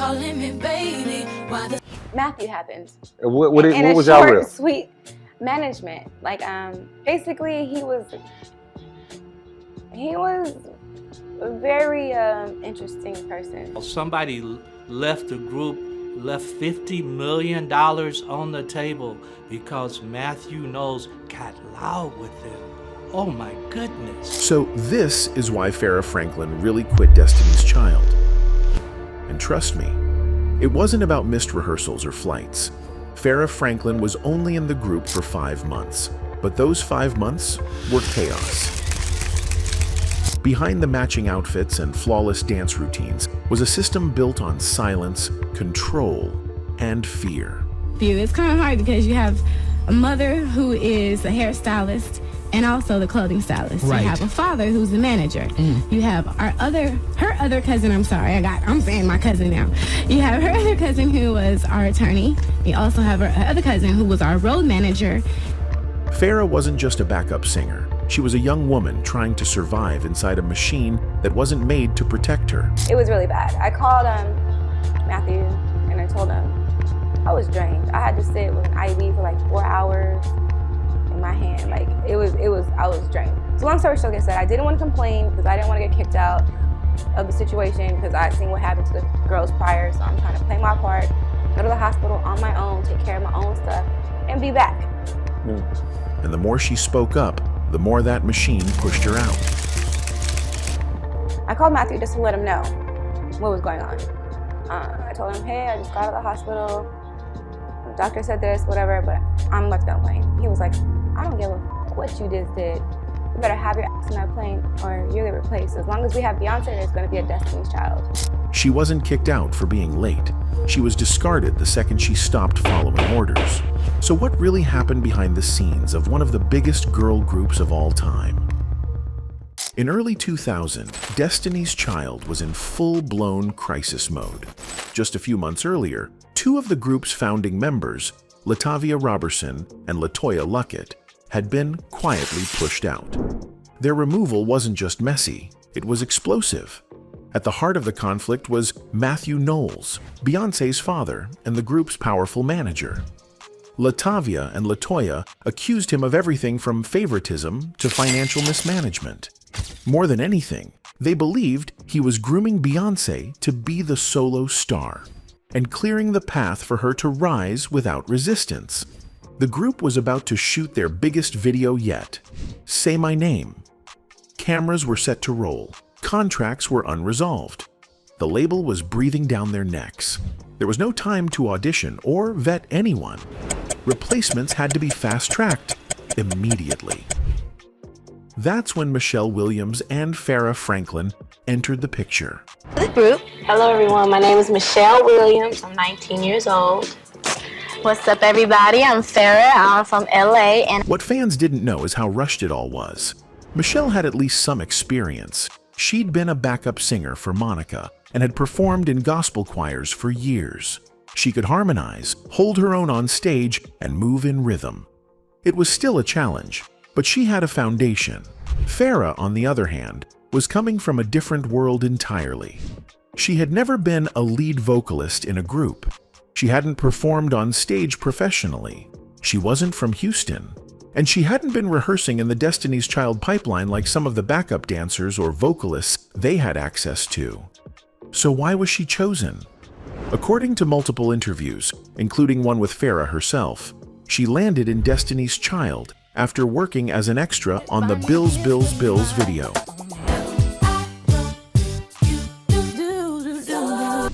calling me baby. Why the Mathew happened. What In was a y'all short, real? sweet management. Like, basically, he was a very interesting person. Somebody left the group, left $50 million on the table because Mathew Knowles got loud with them. Oh my goodness. So this is why Farrah Franklin really quit Destiny's Child. And trust me, it wasn't about missed rehearsals or flights. Farrah Franklin was only in the group for 5 months, but those 5 months were chaos. Behind the matching outfits and flawless dance routines was a system built on silence, control, and fear. It's kind of hard because you have a mother who is a hairstylist and also the clothing stylist. Right. You have a father who's the manager. You have her other cousin, I'm saying my cousin now. You have her other cousin who was our attorney. You also have her other cousin who was our road manager. Farrah wasn't just a backup singer. She was a young woman trying to survive inside a machine that wasn't made to protect her. It was really bad. I called Mathew and I told him I was drained. I had to sit with an IV for like 4 hours in my hand. Like I was drained. So long story short, like I said, I didn't want to complain because I didn't want to get kicked out of the situation because I'd seen what happened to the girls prior. So I'm trying to play my part, go to the hospital on my own, take care of my own stuff, and be back. And the more she spoke up, the more that machine pushed her out. I called Mathew just to let him know what was going on. I told him, hey, I just got out of the hospital. The doctor said this, whatever, but I'm left on the plane. He was like, I don't give a what you just did. You better have your ass in that plane or you'll get replaced. As long as we have Beyonce, there's gonna be a Destiny's Child. She wasn't kicked out for being late. She was discarded the second she stopped following orders. So what really happened behind the scenes of one of the biggest girl groups of all time? In early 2000, Destiny's Child was in full-blown crisis mode. Just a few months earlier, 2 of the group's founding members, Latavia Robertson and Latoya Luckett, had been quietly pushed out. Their removal wasn't just messy, it was explosive. At the heart of the conflict was Mathew Knowles, Beyoncé's father and the group's powerful manager. Latavia and Latoya accused him of everything from favoritism to financial mismanagement. More than anything, they believed he was grooming Beyoncé to be the solo star and clearing the path for her to rise without resistance. The group was about to shoot their biggest video yet, Say My Name. Cameras were set to roll. Contracts were unresolved. The label was breathing down their necks. There was no time to audition or vet anyone. Replacements had to be fast-tracked immediately. That's when Michelle Williams and Farrah Franklin entered the picture. The group. Hello everyone, my name is Michelle Williams. I'm 19 years old. What's up everybody? I'm Farrah. I'm from LA and What fans didn't know is how rushed it all was. Michelle had at least some experience. She'd been a backup singer for Monica and had performed in gospel choirs for years. She could harmonize, hold her own on stage, and move in rhythm. It was still a challenge, but she had a foundation. Farrah, on the other hand, was coming from a different world entirely. She had never been a lead vocalist in a group. She hadn't performed on stage professionally. She wasn't from Houston. And she hadn't been rehearsing in the Destiny's Child pipeline like some of the backup dancers or vocalists they had access to. So why was she chosen? According to multiple interviews, including one with Farrah herself, she landed in Destiny's Child after working as an extra on the Bills, Bills, Bills video.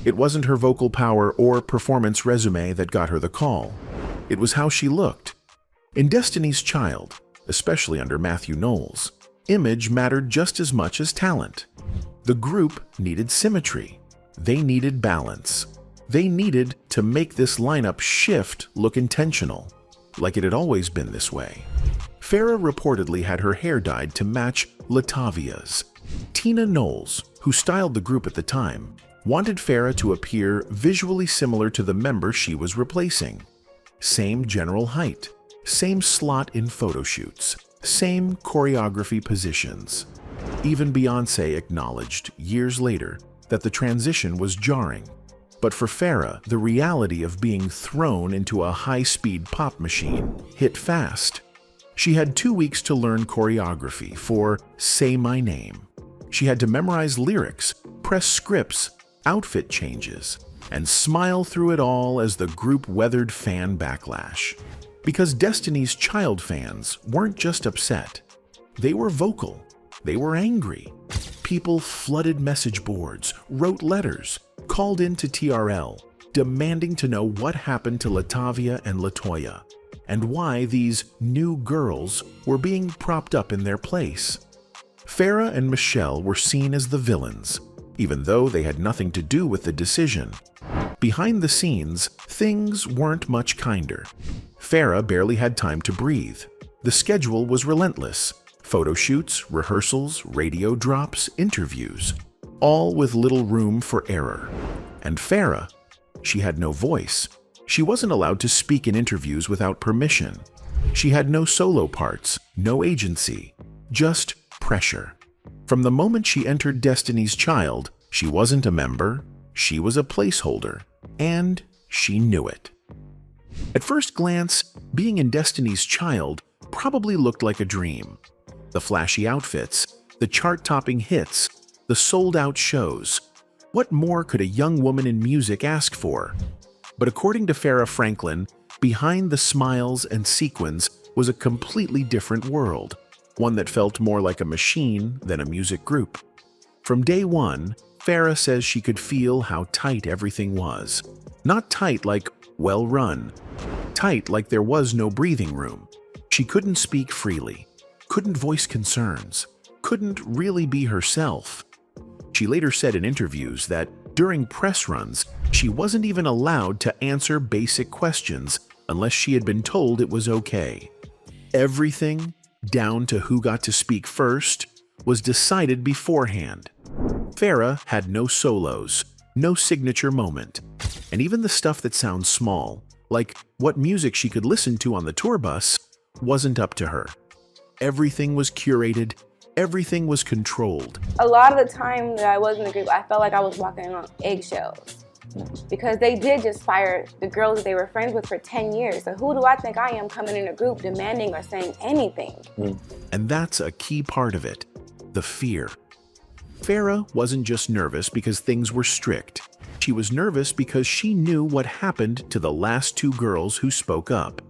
It wasn't her vocal power or performance resume that got her the call. It was how she looked. In Destiny's Child, especially under Mathew Knowles, image mattered just as much as talent. The group needed symmetry. They needed balance. They needed to make this lineup shift look intentional, like it had always been this way. Farrah reportedly had her hair dyed to match Latavia's. Tina Knowles, who styled the group at the time, wanted Farrah to appear visually similar to the member she was replacing. Same general height, same slot in photo shoots, same choreography positions. Even Beyoncé acknowledged, years later, that the transition was jarring. But for Farrah, the reality of being thrown into a high-speed pop machine hit fast. She had 2 weeks to learn choreography for Say My Name. She had to memorize lyrics, press scripts, outfit changes, and smile through it all as the group weathered fan backlash. Because Destiny's Child fans weren't just upset. They were vocal. They were angry. People flooded message boards, wrote letters, called into TRL, demanding to know what happened to Latavia and Latoya, and why these new girls were being propped up in their place. Farrah and Michelle were seen as the villains, even though they had nothing to do with the decision. Behind the scenes, things weren't much kinder. Farrah barely had time to breathe. The schedule was relentless. Photo shoots, rehearsals, radio drops, interviews, all with little room for error. And Farrah, she had no voice. She wasn't allowed to speak in interviews without permission. She had no solo parts, no agency, just pressure. From the moment she entered Destiny's Child, she wasn't a member, she was a placeholder, and she knew it. At first glance, being in Destiny's Child probably looked like a dream. The flashy outfits, the chart-topping hits, the sold-out shows. What more could a young woman in music ask for? But according to Farrah Franklin, behind the smiles and sequins was a completely different world, one that felt more like a machine than a music group. From day one, Farrah says she could feel how tight everything was. Not tight like well run, tight like there was no breathing room. She couldn't speak freely, couldn't voice concerns, couldn't really be herself. She later said in interviews that during press runs, she wasn't even allowed to answer basic questions unless she had been told it was okay. Everything, down to who got to speak first, was decided beforehand. Farrah had no solos, no signature moment, and even the stuff that sounds small, like what music she could listen to on the tour bus, wasn't up to her. Everything was curated, everything was controlled. A lot of the time that I was in the group, I felt like I was walking on eggshells because they did just fire the girls that they were friends with for 10 years. So who do I think I am coming in a group demanding or saying anything? And that's a key part of it, the fear. Farrah wasn't just nervous because things were strict. She was nervous because she knew what happened to the last two girls who spoke up.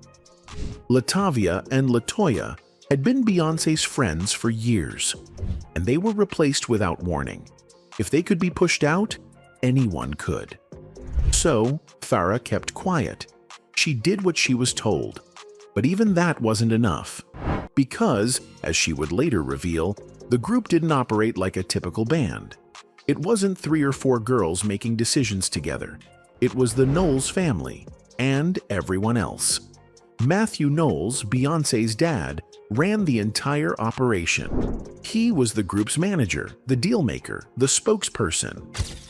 Latavia and Latoya had been Beyoncé's friends for years, and they were replaced without warning. If they could be pushed out, anyone could. So, Farrah kept quiet. She did what she was told. But even that wasn't enough. Because, as she would later reveal, the group didn't operate like a typical band. It wasn't 3 or 4 girls making decisions together. It was the Knowles family, and everyone else. Mathew Knowles, Beyoncé's dad, ran the entire operation. He was the group's manager, the deal-maker, the spokesperson.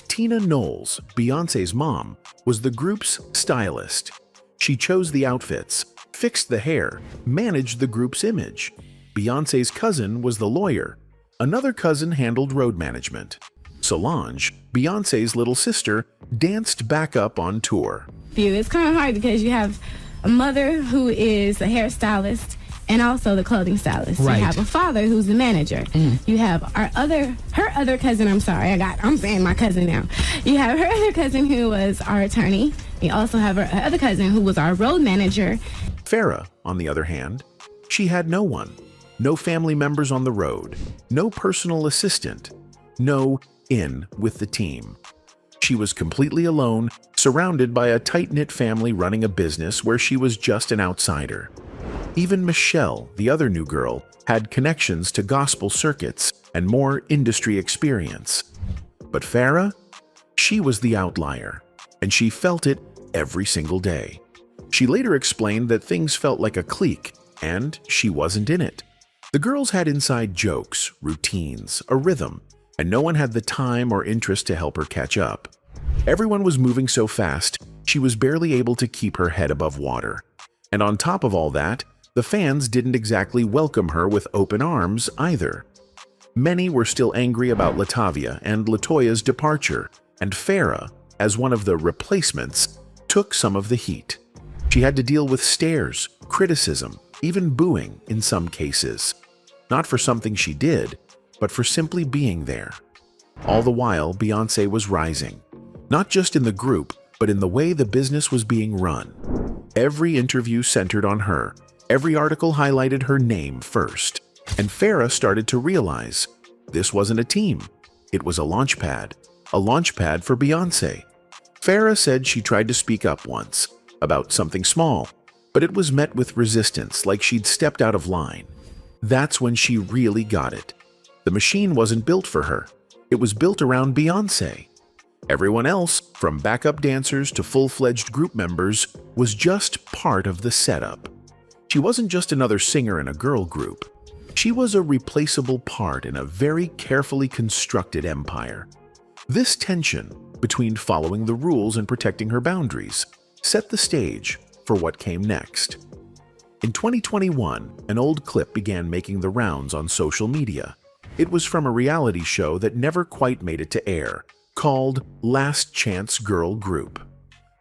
Tina Knowles, Beyoncé's mom, was the group's stylist. She chose the outfits, fixed the hair, managed the group's image. Beyoncé's cousin was the lawyer. Another cousin handled road management. Solange, Beyoncé's little sister, danced back up on tour. It's kind of hard because you have a mother who is a hairstylist and also the clothing stylist. Right. You have a father who's the manager. You have her other cousin, I'm saying my cousin now. You have her other cousin who was our attorney. You also have her other cousin who was our road manager. Farrah, on the other hand, she had no one. No family members on the road. No personal assistant. No in with the team. She was completely alone, surrounded by a tight-knit family running a business where she was just an outsider. Even Michelle, the other new girl, had connections to gospel circuits and more industry experience. But Farrah, she was the outlier, and she felt it every single day. She later explained that things felt like a clique, and she wasn't in it. The girls had inside jokes, routines, a rhythm, and no one had the time or interest to help her catch up. Everyone was moving so fast, she was barely able to keep her head above water. And on top of all that, the fans didn't exactly welcome her with open arms either. Many were still angry about Latavia and Latoya's departure, and Farrah, as one of the replacements, took some of the heat. She had to deal with stares, criticism, even booing in some cases. Not for something she did, but for simply being there. All the while, Beyoncé was rising, not just in the group, but in the way the business was being run. Every interview centered on her. Every article highlighted her name first. And Farrah started to realize this wasn't a team. It was a launchpad for Beyoncé. Farrah said she tried to speak up once about something small, but it was met with resistance, like she'd stepped out of line. That's when she really got it. The machine wasn't built for her. It was built around Beyoncé. Everyone else, from backup dancers to full-fledged group members, was just part of the setup. She wasn't just another singer in a girl group. She was a replaceable part in a very carefully constructed empire. This tension between following the rules and protecting her boundaries set the stage for what came next. In 2021, an old clip began making the rounds on social media. It was from a reality show that never quite made it to air, called Last Chance Girl Group.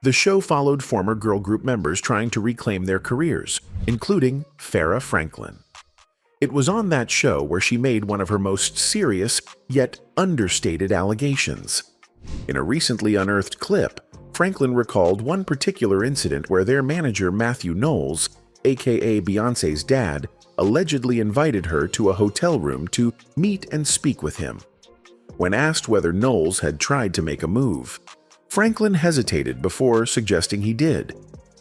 The show followed former girl group members trying to reclaim their careers, including Farrah Franklin. It was on that show where she made one of her most serious, yet understated allegations. In a recently unearthed clip, Franklin recalled one particular incident where their manager Mathew Knowles, aka Beyoncé's dad, allegedly invited her to a hotel room to meet and speak with him. When asked whether Knowles had tried to make a move, Franklin hesitated before suggesting he did.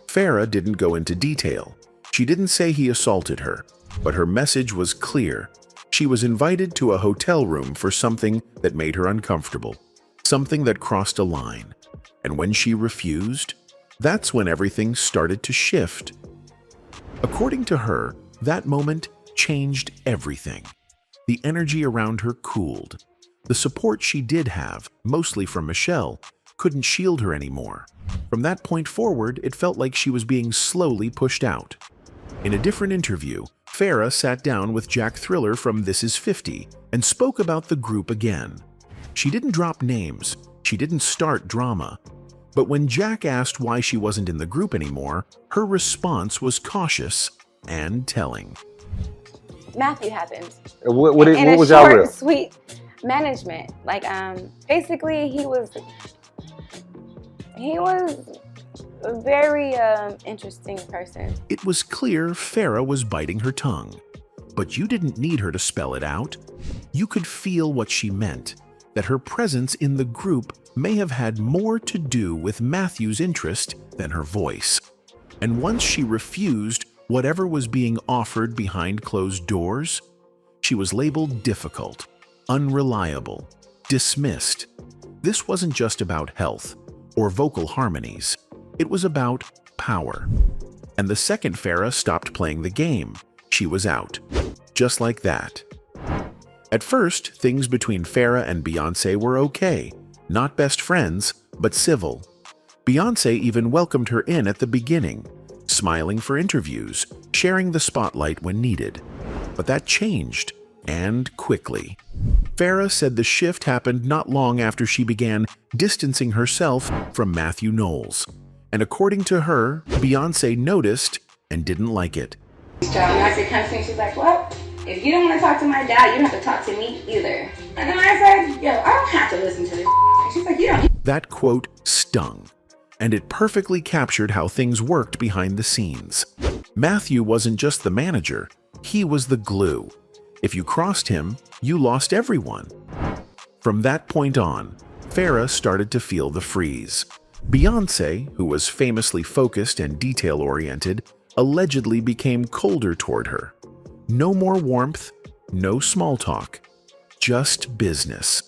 Farrah didn't go into detail. She didn't say he assaulted her, but her message was clear. She was invited to a hotel room for something that made her uncomfortable, something that crossed a line. And when she refused, that's when everything started to shift. According to her, that moment changed everything. The energy around her cooled. The support she did have, mostly from Michelle, couldn't shield her anymore. From that point forward, it felt like she was being slowly pushed out. In a different interview, Farrah sat down with Jack Thriller from This Is 50 and spoke about the group again. She didn't drop names, she didn't start drama. But when Jack asked why she wasn't in the group anymore, her response was cautious and telling. Mathew happened. What in was a y'all short, real? sweet management. Like, basically, he was a very interesting person. It was clear Farrah was biting her tongue. But you didn't need her to spell it out. You could feel what she meant, that her presence in the group may have had more to do with Mathew's interest than her voice. And once she refused whatever was being offered behind closed doors, she was labeled difficult, unreliable, dismissed. This wasn't just about health or vocal harmonies. It was about power. And the second Farrah stopped playing the game, she was out. Just like that. At first, things between Farrah and Beyoncé were okay. Not best friends, but civil. Beyoncé even welcomed her in at the beginning, smiling for interviews, sharing the spotlight when needed. But that changed, and quickly. Farrah said the shift happened not long after she began distancing herself from Mathew Knowles. And according to her, Beyoncé noticed and didn't like it. Beyoncé comes to me, she's like, well, if you don't want to talk to my dad, you don't have to talk to me either. And then I said, yo, I don't have to listen to this. She's like, you don't. That quote stung, and it perfectly captured how things worked behind the scenes. Mathew wasn't just the manager, he was the glue. If you crossed him, you lost everyone. From that point on, Farrah started to feel the freeze. Beyoncé, who was famously focused and detail-oriented, allegedly became colder toward her. No more warmth, no small talk, just business.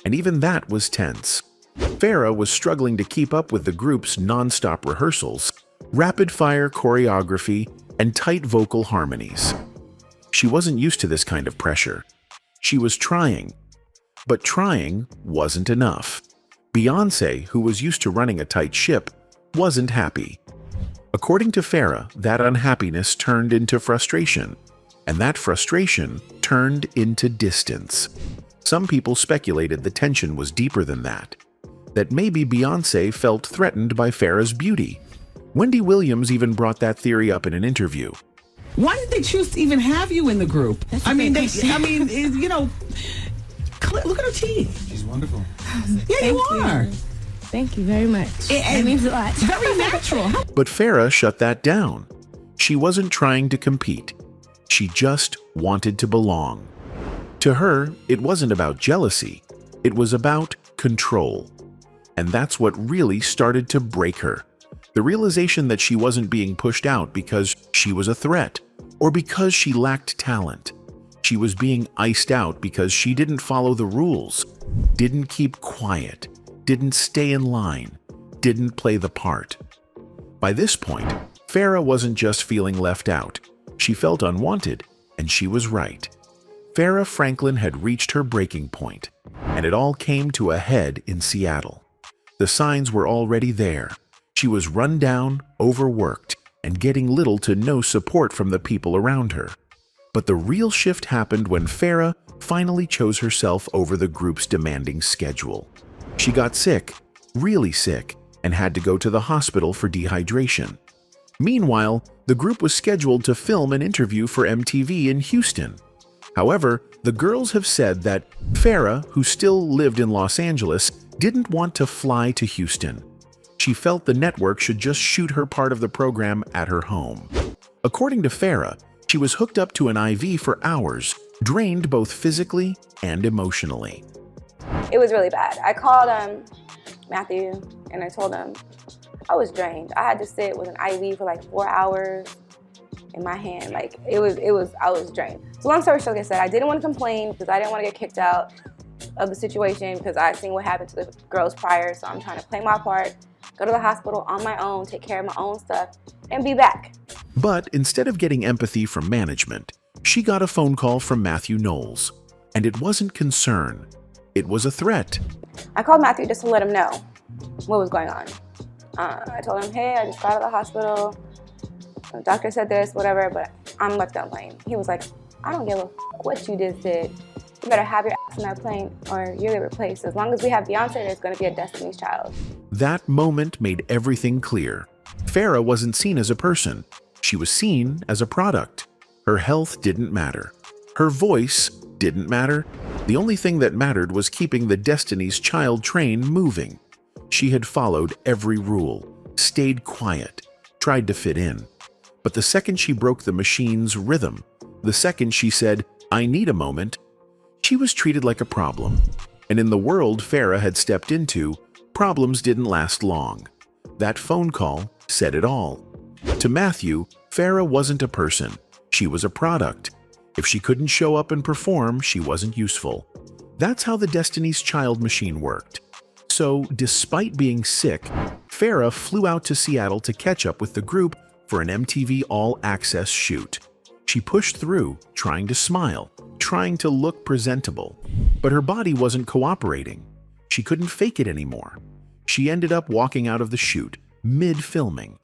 And even that was tense. Farrah was struggling to keep up with the group's non-stop rehearsals, rapid-fire choreography, and tight vocal harmonies. She wasn't used to this kind of pressure. She was trying, but trying wasn't enough. Beyoncé, who was used to running a tight ship, wasn't happy. According to Farrah, that unhappiness turned into frustration, and that frustration turned into distance. Some people speculated the tension was deeper than that. that maybe Beyoncé felt threatened by Farrah's beauty. Wendy Williams even brought that theory up in an interview. Why did they choose to even have you in the group? I mean, you know, look at her teeth. She's wonderful. Yeah, you are. Thank you very much. It means a lot. Very natural. But Farrah shut that down. She wasn't trying to compete. She just wanted to belong. To her, it wasn't about jealousy. It was about control. And that's what really started to break her. The realization that she wasn't being pushed out because she was a threat or because she lacked talent. She was being iced out because she didn't follow the rules, didn't keep quiet, didn't stay in line, didn't play the part. By this point, Farrah wasn't just feeling left out. She felt unwanted, and she was right. Farrah Franklin had reached her breaking point, and it all came to a head in Seattle. The signs were already there. She was run down, overworked, and getting little to no support from the people around her. But the real shift happened when Farrah finally chose herself over the group's demanding schedule. She got sick, really sick, and had to go to the hospital for dehydration. Meanwhile, the group was scheduled to film an interview for MTV in Houston. However, the girls have said that Farrah, who still lived in Los Angeles, didn't want to fly to Houston. She felt the network should just shoot her part of the program at her home. According to Farrah, she was hooked up to an IV for hours, drained both physically and emotionally. It was really bad. I called Mathew and I told him I was drained. I had to sit with an IV for like 4 hours in my hand. Like I was drained. So long story short, like I said, I didn't want to complain because I didn't want to get kicked out of the situation because I'd seen what happened to the girls prior. So I'm trying to play my part, go to the hospital on my own, take care of my own stuff, and be back. But instead of getting empathy from management, she got a phone call from Mathew Knowles. And it wasn't concern. It was a threat. I called Mathew just to let him know what was going on. I told him, hey, I just got out of the hospital. The doctor said this, whatever, but I'm left on plane. He was like, I don't give a what you just did. You better have your ass in that plane or you'll get replaced. As long as we have Beyonce, there's going to be a Destiny's Child. That moment made everything clear. Farrah wasn't seen as a person. She was seen as a product. Her health didn't matter. Her voice didn't matter. The only thing that mattered was keeping the Destiny's Child train moving. She had followed every rule, stayed quiet, tried to fit in. But the second she broke the machine's rhythm, the second she said, I need a moment, she was treated like a problem. And in the world Farrah had stepped into, problems didn't last long. That phone call said it all. To Mathew, Farrah wasn't a person. She was a product. If she couldn't show up and perform, she wasn't useful. That's how the Destiny's Child machine worked. So, despite being sick, Farrah flew out to Seattle to catch up with the group for an MTV All-Access shoot. She pushed through, trying to smile, trying to look presentable. But her body wasn't cooperating. She couldn't fake it anymore. She ended up walking out of the shoot, mid-filming.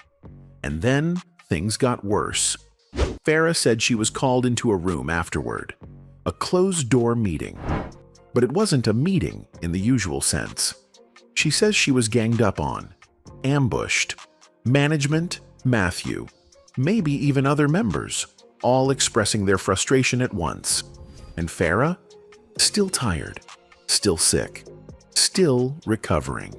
And then, things got worse. Farrah said she was called into a room afterward. A closed-door meeting. But it wasn't a meeting in the usual sense. She says she was ganged up on, ambushed. Management, Mathew, maybe even other members, all expressing their frustration at once. And Farrah? Still tired, still sick, still recovering.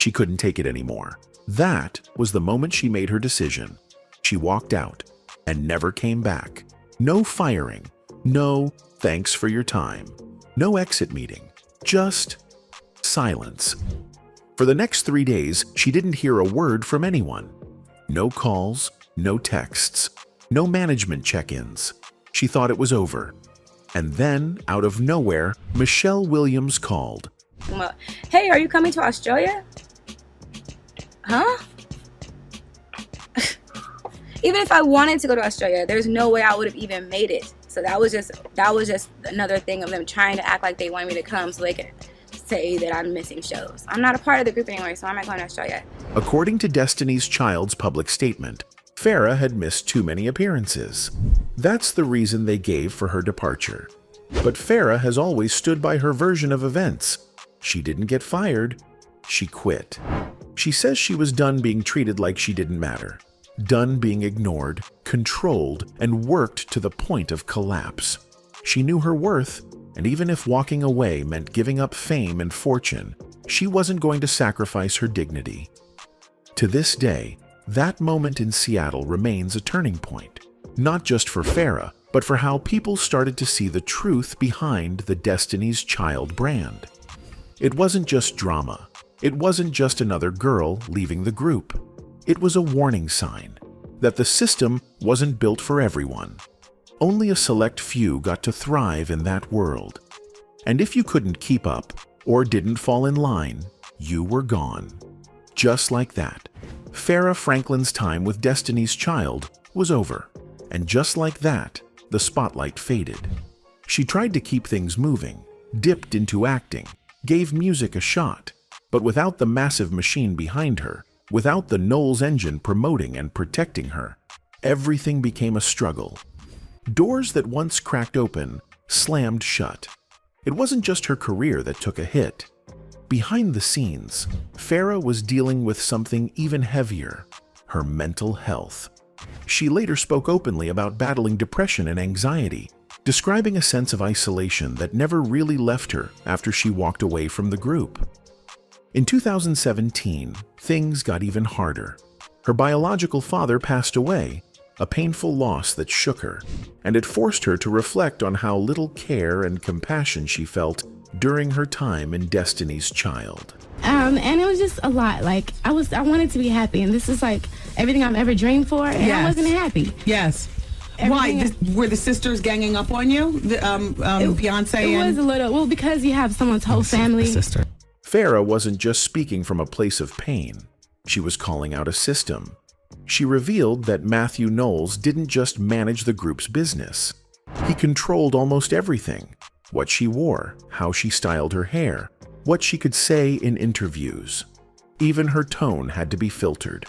She couldn't take it anymore. That was the moment she made her decision. She walked out and never came back. No firing, no thanks for your time, no exit meeting, just silence. For the next 3 days, she didn't hear a word from anyone. No calls, no texts, no management check-ins. She thought it was over. And then, out of nowhere, Michelle Williams called. Hey, are you coming to Australia? Huh? Even if I wanted to go to Australia, there's no way I would have even made it. So that was just another thing of them trying to act like they wanted me to come so they could say that I'm missing shows. I'm not a part of the group anymore, so I'm not going to Australia. According to Destiny's Child's public statement, Farrah had missed too many appearances. That's the reason they gave for her departure. But Farrah has always stood by her version of events. She didn't get fired. she quit. She says she was done being treated like she didn't matter, done being ignored, controlled, and worked to the point of collapse. She knew her worth, and even if walking away meant giving up fame and fortune, she wasn't going to sacrifice her dignity. To this day, that moment in Seattle remains a turning point, not just for Farrah, but for how people started to see the truth behind the Destiny's Child brand. It wasn't just drama. It wasn't just another girl leaving the group. It was a warning sign that the system wasn't built for everyone. Only a select few got to thrive in that world. And if you couldn't keep up or didn't fall in line, you were gone. Just like that, Farrah Franklin's time with Destiny's Child was over. And just like that, the spotlight faded. She tried to keep things moving, dipped into acting, gave music a shot, but without the massive machine behind her, without the Knowles engine promoting and protecting her, everything became a struggle. Doors that once cracked open slammed shut. It wasn't just her career that took a hit. Behind the scenes, Farrah was dealing with something even heavier, her mental health. She later spoke openly about battling depression and anxiety, describing a sense of isolation that never really left her after she walked away from the group. In 2017, things got even harder. Her biological father passed away, a painful loss that shook her, and it forced her to reflect on how little care and compassion she felt during her time in Destiny's Child. And it was just a lot. Like, I wanted to be happy, and this is like everything I've ever dreamed for, and I wasn't happy. Yes. Why? Were the sisters ganging up on you? Beyonce? It was a little, well, because you have someone's whole family. Sister. Farrah wasn't just speaking from a place of pain. She was calling out a system. She revealed that Mathew Knowles didn't just manage the group's business. He controlled almost everything. What she wore, how she styled her hair, what she could say in interviews. Even her tone had to be filtered.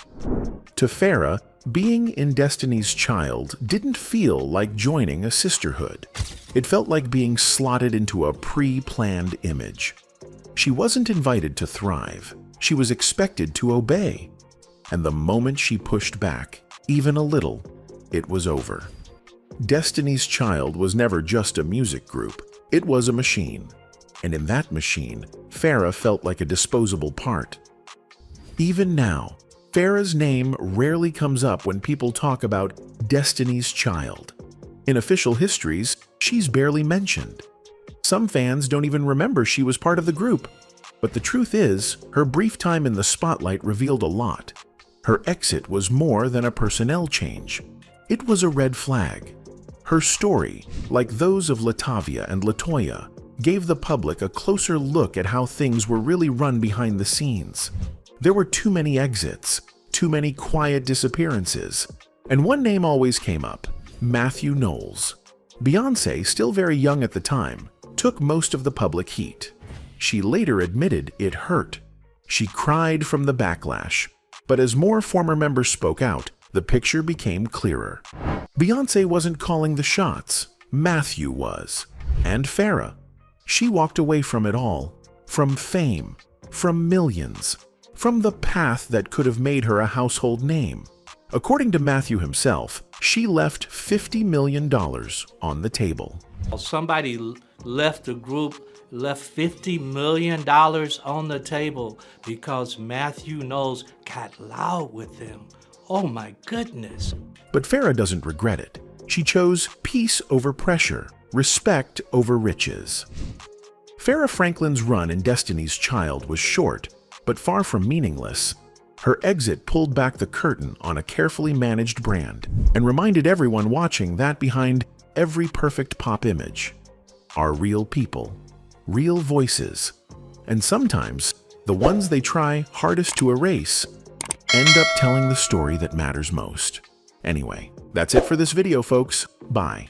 To Farrah, being in Destiny's Child didn't feel like joining a sisterhood. It felt like being slotted into a pre-planned image. She wasn't invited to thrive. She was expected to obey. And the moment she pushed back, even a little, it was over. Destiny's Child was never just a music group. It was a machine. And in that machine, Farrah felt like a disposable part. Even now, Farrah's name rarely comes up when people talk about Destiny's Child. In official histories, she's barely mentioned. Some fans don't even remember she was part of the group. But the truth is, her brief time in the spotlight revealed a lot. Her exit was more than a personnel change. It was a red flag. Her story, like those of Latavia and Latoya, gave the public a closer look at how things were really run behind the scenes. There were too many exits, too many quiet disappearances, and one name always came up: Mathew Knowles. Beyoncé, still very young at the time, took most of the public heat. She later admitted it hurt. She cried from the backlash. But as more former members spoke out, the picture became clearer. Beyoncé wasn't calling the shots. Mathew was. And Farrah. She walked away from it all. From fame. From millions. From the path that could have made her a household name. According to Mathew himself, she left $50 million on the table. Somebody left the group, left $50 million on the table because Mathew Knowles got loud with them. Oh my goodness. But Farrah doesn't regret it. She chose peace over pressure, respect over riches. Farrah Franklin's run in Destiny's Child was short, but far from meaningless. Her exit pulled back the curtain on a carefully managed brand and reminded everyone watching that behind every perfect pop image are real people, real voices, and sometimes the ones they try hardest to erase end up telling the story that matters most. Anyway, that's it for this video, folks. Bye.